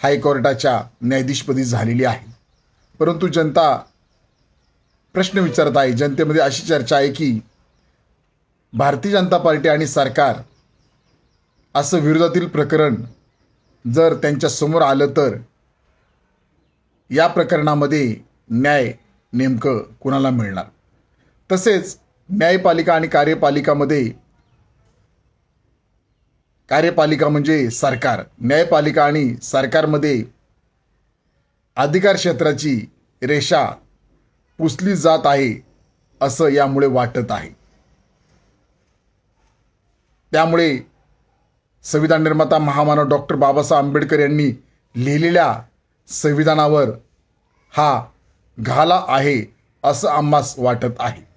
हायकोर्टाच्या न्यायाधीशपदी झालेली आहे. परंतु जनता प्रश्न विचारत आहे. जनतेमध्ये अशी चर्चा आहे की भारतीय जनता पार्टी आणि सरकार असं विरोधातील प्रकरण जर त्यांच्या समोर आलं तर या प्रकरणामध्ये न्याय नेमकं कुणाला मिळणार. तसेच न्यायपालिका आणि कार्यपालिका म्हणजे सरकार, न्यायपालिका आणि सरकारमध्ये अधिकार क्षेत्राची रेषा पुसली जात आहे असं यामुळे वाटत आहे. त्यामुळे संविधान निर्माता महामानव डॉक्टर बाबासाहेब आंबेडकर यांनी लिहिलेल्या संविधानावर हा घाला आहे असं आम्हास वाटत आहे.